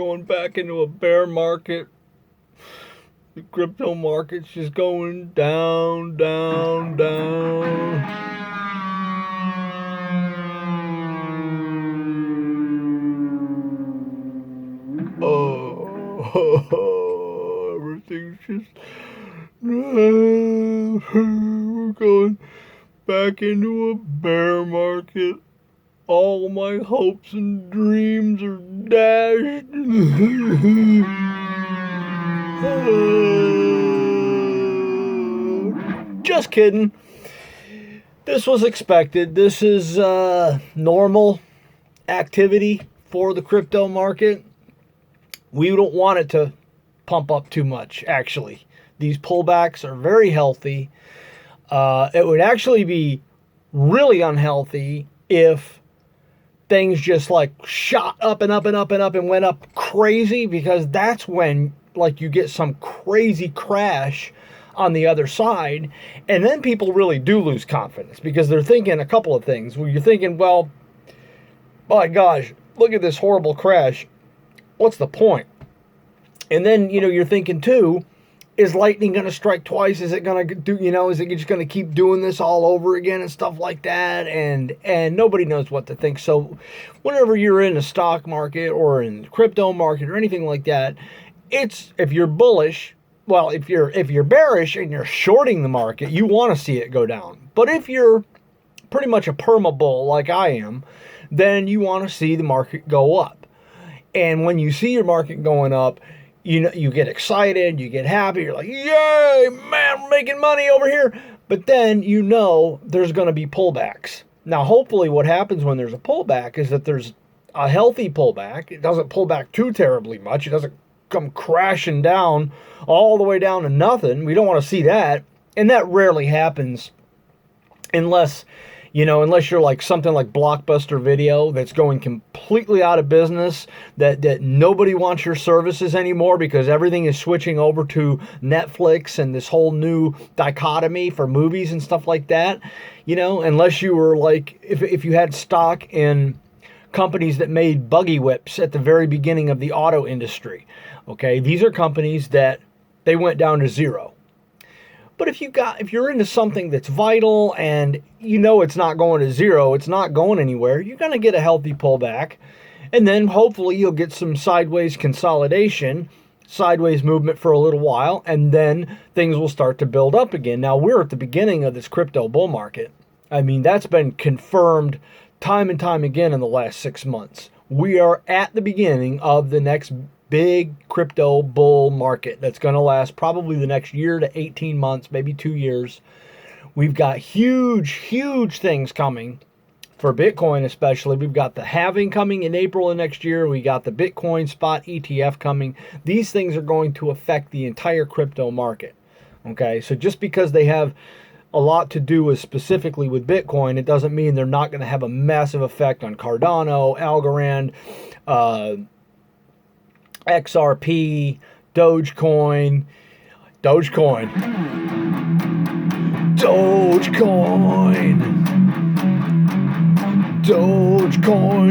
going back into a bear market. The crypto market's just going down, down, down. Oh, everything's just. We're going back into a bear market. All my hopes and dreams are dashed. Just kidding. This was expected. This is normal activity for the crypto market. We don't want it to pump up too much, actually. These pullbacks are very healthy. It would actually be really unhealthy if things just like shot up and up and up and up and went up crazy, because that's when like you get some crazy crash on the other side, and then people really do lose confidence because they're thinking a couple of things. Well, you're thinking, well, my gosh, look at this horrible crash. What's the point? And then, you're thinking too, is lightning going to strike twice? Is it going to do, is it just going to keep doing this all over again and stuff like that? And nobody knows what to think. So whenever you're in the stock market or in the crypto market or anything like that, if you're bullish, well, if you're bearish and you're shorting the market, you want to see it go down. But if you're pretty much a perma bull like I am, then you want to see the market go up. And when you see your market going up, you get excited, you get happy, you're like, yay, man, we're making money over here. But then there's going to be pullbacks. Now, hopefully what happens when there's a pullback is that there's a healthy pullback. It doesn't pull back too terribly much. It doesn't come crashing down all the way down to nothing. We don't want to see that. And that rarely happens unless you're like something like Blockbuster Video that's going completely out of business, that nobody wants your services anymore because everything is switching over to Netflix and this whole new dichotomy for movies and stuff like that. Unless you were like, if you had stock in companies that made buggy whips at the very beginning of the auto industry. Okay, these are companies that they went down to zero. But if you're into something that's vital and it's not going to zero, it's not going anywhere, you're going to get a healthy pullback. And then hopefully you'll get some sideways consolidation, sideways movement for a little while, and then things will start to build up again. Now, we're at the beginning of this crypto bull market. I mean, that's been confirmed time and time again in the last 6 months. We are at the beginning of the next big crypto bull market that's going to last probably the next year to 18 months, maybe 2 years. We've got huge, huge things coming for Bitcoin especially. We've got the halving coming in April of next year. We got the Bitcoin spot ETF coming. These things are going to affect the entire crypto market. Okay, so just because they have a lot to do with specifically with Bitcoin, it doesn't mean they're not going to have a massive effect on Cardano, Algorand, XRP, Dogecoin, Dogecoin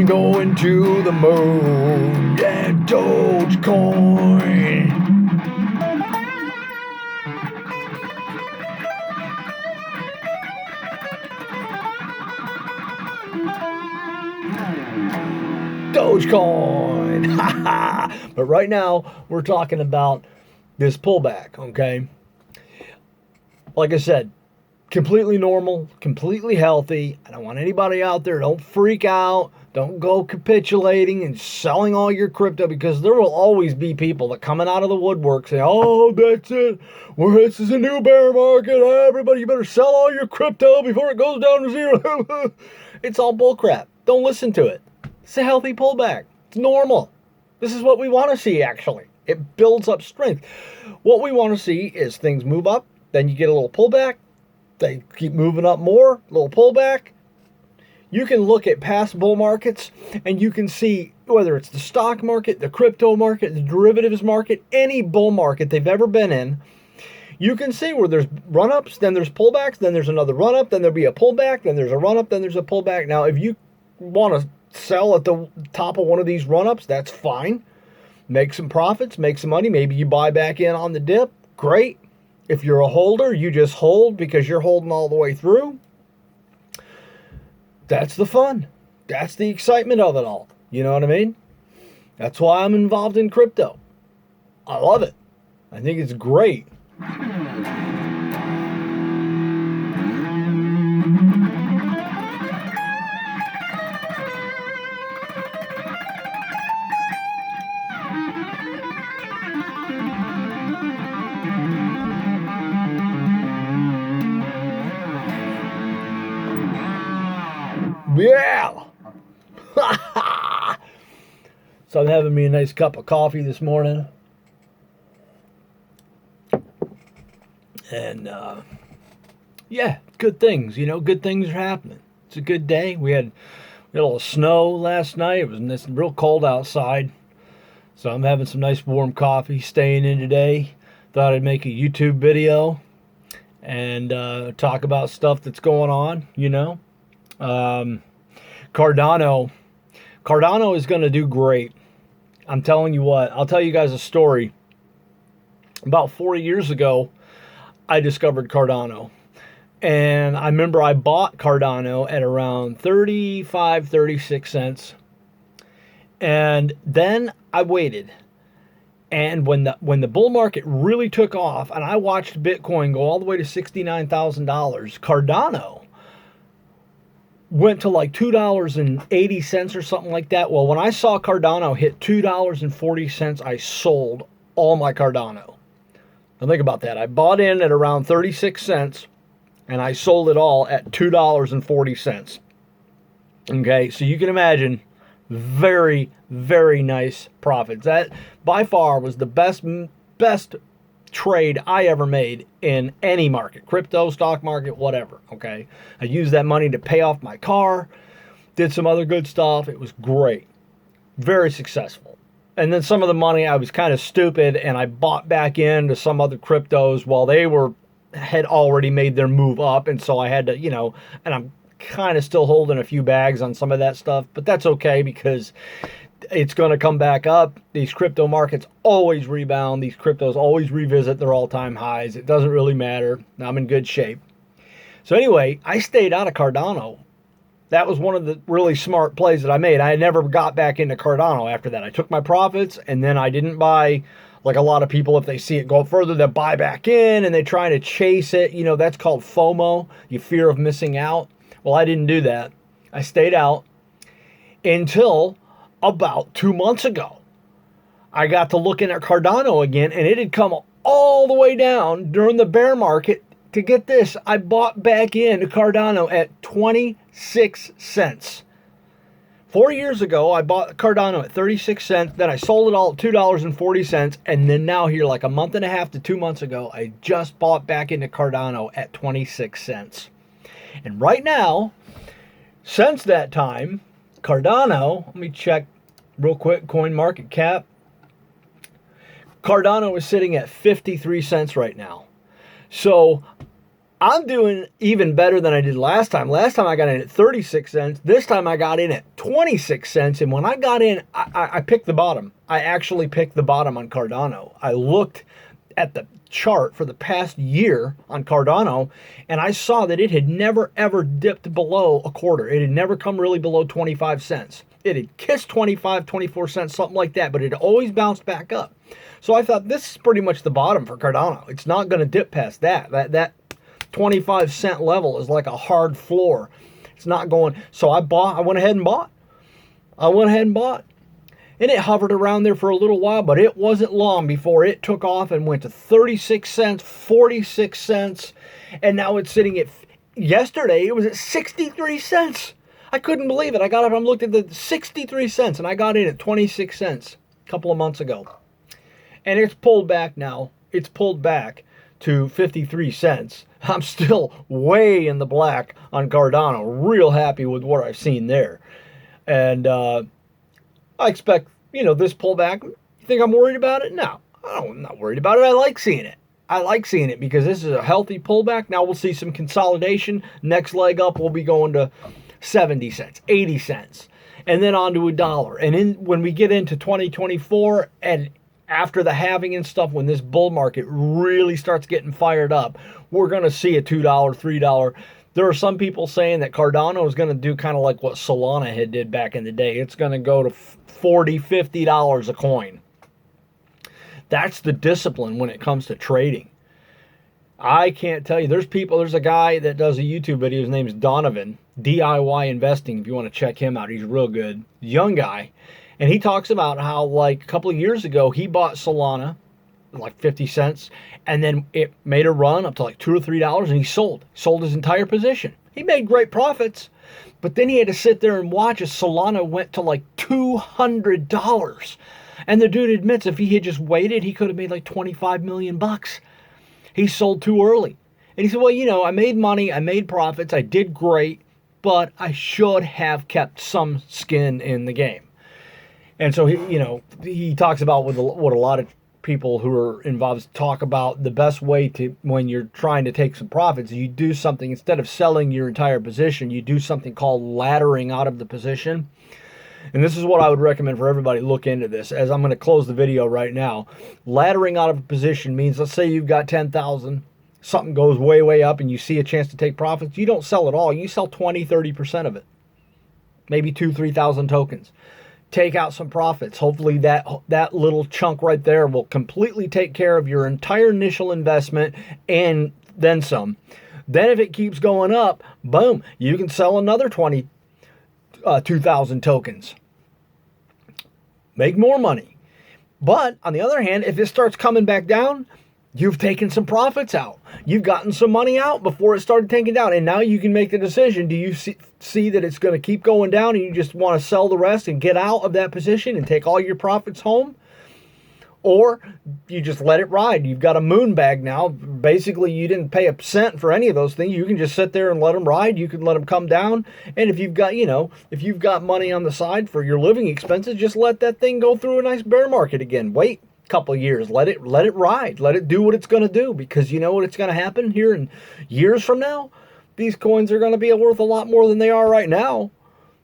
going to the moon. Yeah, Dogecoin. Dogecoin. But right now, we're talking about this pullback, okay? Like I said, completely normal, completely healthy. I don't want anybody out there, don't freak out. Don't go capitulating and selling all your crypto, because there will always be people that coming out of the woodwork saying, oh, that's it. This is a new bear market. Everybody, you better sell all your crypto before it goes down to zero. It's all bullcrap. Don't listen to it. It's a healthy pullback. It's normal. This is what we want to see, actually. It builds up strength. What we want to see is things move up, then you get a little pullback. They keep moving up more, little pullback. You can look at past bull markets and you can see whether it's the stock market, the crypto market, the derivatives market, any bull market they've ever been in. You can see where there's run-ups, then there's pullbacks, then there's another run-up, then there'll be a pullback, then there's a run-up, then there's a pullback. Now, if you want to sell at the top of one of these run-ups, that's fine. make some profits, make some money. Maybe you buy back in on the dip. Great. If you're a holder, you just hold because you're holding all the way through. That's the fun. That's the excitement of it all. You know what I mean? That's why I'm involved in crypto. I love it. I think it's great. Yeah. So I'm having me a nice cup of coffee this morning. And, yeah, good things. Good things are happening. It's a good day. We had a little snow last night. It was real cold outside. So I'm having some nice warm coffee, staying in today. Thought I'd make a YouTube video and talk about stuff that's going on, Cardano is going to do great. I'm telling you what. I'll tell you guys a story. About 4 years ago, I discovered Cardano. And I remember I bought Cardano at around 35, 36 cents. And then I waited. And when the bull market really took off, and I watched Bitcoin go all the way to $69,000, Cardano went to like $2.80 or something like that. Well, when I saw Cardano hit $2.40, I sold all my Cardano. Now think about that. I bought in at around 36 cents, and I sold it all at $2.40. Okay, so you can imagine, very, very nice profits. That by far was the best trade I ever made in any market, crypto, stock market, whatever. Okay, I used that money to pay off my car, did some other good stuff. It was great, very successful. And then some of the money, I was kind of stupid, and I bought back into some other cryptos while they had already made their move up, and so I had to, and I'm kind of still holding a few bags on some of that stuff, but that's okay because it's going to come back up. These crypto markets always rebound. These cryptos always revisit their all-time highs. It doesn't really matter. I'm in good shape. So anyway, I stayed out of Cardano. That was one of the really smart plays that I made. I never got back into Cardano after that. I took my profits, and then I didn't buy, like a lot of people, if they see it go further, they'll buy back in, and they try to chase it. That's called FOMO, you fear of missing out. Well, I didn't do that. I stayed out until about 2 months ago. I got to looking at Cardano again, and it had come all the way down during the bear market. To get this, I bought back into Cardano at 26 cents. 4 years ago, I bought Cardano at 36 cents. Then I sold it all at $2.40. And then now here, like a month and a half to 2 months ago, I just bought back into Cardano at 26 cents. And right now, since that time, Cardano, let me check real quick, coin market cap. Cardano is sitting at 53 cents right now. So I'm doing even better than I did last time. Last time I got in at 36 cents. This time I got in at 26 cents. And when I got in, I picked the bottom. I actually picked the bottom on Cardano. I looked at the chart for the past year on Cardano, and I saw that it had never ever dipped below a quarter. It had never come really below 25 cents. It had kissed 25, 24 cents, something like that, but it always bounced back up. So I thought this is pretty much the bottom for Cardano. It's not going to dip past that. That 25 cent level is like a hard floor. It's not going. So I went ahead and bought. And it hovered around there for a little while, but it wasn't long before it took off and went to 36 cents, 46 cents, and now it's sitting at, yesterday it was at 63 cents. I couldn't believe it. I got up and looked at the 63 cents, and I got in at 26 cents a couple of months ago. And it's pulled back now. It's pulled back to 53 cents. I'm still way in the black on Cardano. Real happy with what I've seen there. And I expect, this pullback. You think I'm worried about it? No, I'm not worried about it. I like seeing it because this is a healthy pullback. Now we'll see some consolidation. Next leg up, we'll be going to 70 cents, 80 cents, and then on to $1. And when we get into 2024 and after the halving and stuff, when this bull market really starts getting fired up, we're going to see a $2, $3. There are some people saying that Cardano is going to do kind of like what Solana had did back in the day. It's going to go to $40, $50 a coin. That's the discipline when it comes to trading. I can't tell you. There's a guy that does a YouTube video. His name's Donovan, DIY Investing, if you want to check him out. He's real good. Young guy. And he talks about how, like, a couple of years ago, he bought Solana, like 50 cents, and then it made a run up to like $2 or $3, and he sold his entire position. He made great profits, but then he had to sit there and watch as Solana went to like $200. And the dude admits if he had just waited, he could have made like 25 million bucks. He sold too early. And he said, well, you know, I made money, I made profits, I did great, but I should have kept some skin in the game. And so, he talks about what a lot of people who are involved talk about, the best way to, when you're trying to take some profits, you do something, instead of selling your entire position, you do something called laddering out of the position. And this is what I would recommend for everybody. Look into this, as I'm going to close the video right now. Laddering out of a position means, let's say you've got 10,000, something goes way, way up and you see a chance to take profits. You don't sell it all. You sell 20, 30% of it. Maybe 2,000, 3,000 tokens. Take out some profits. Hopefully that little chunk right there will completely take care of your entire initial investment and then some. Then if it keeps going up, boom, you can sell another 2,000 tokens. Make more money. But on the other hand, if it starts coming back down, you've taken some profits out. You've gotten some money out before it started taking down. And now you can make the decision. Do you see that it's going to keep going down and you just want to sell the rest and get out of that position and take all your profits home? Or you just let it ride. You've got a moon bag now. Basically, you didn't pay a cent for any of those things. You can just sit there and let them ride. You can let them come down. And if you've got money on the side for your living expenses, just let that thing go through a nice bear market again. Wait a couple of years. Let it ride. Let it do what it's going to do, because you know what it's going to happen here in years from now? These coins are going to be worth a lot more than they are right now.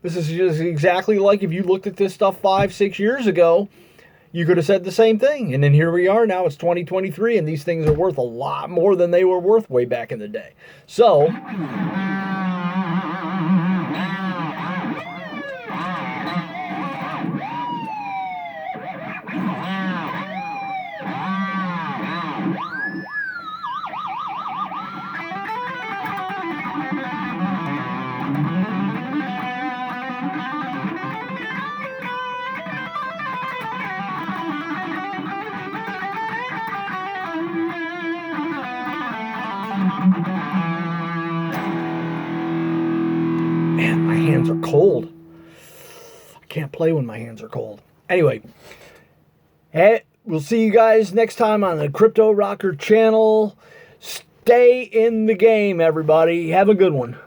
This is just exactly like if you looked at this stuff 5, 6 years ago. You could have said the same thing. And then here we are now. It's 2023, and these things are worth a lot more than they were worth way back in the day. So man, my hands are cold. I can't play when my hands are cold. Anyway, we'll see you guys next time on the Crypto Rocker channel. Stay in the game, everybody. Have a good one.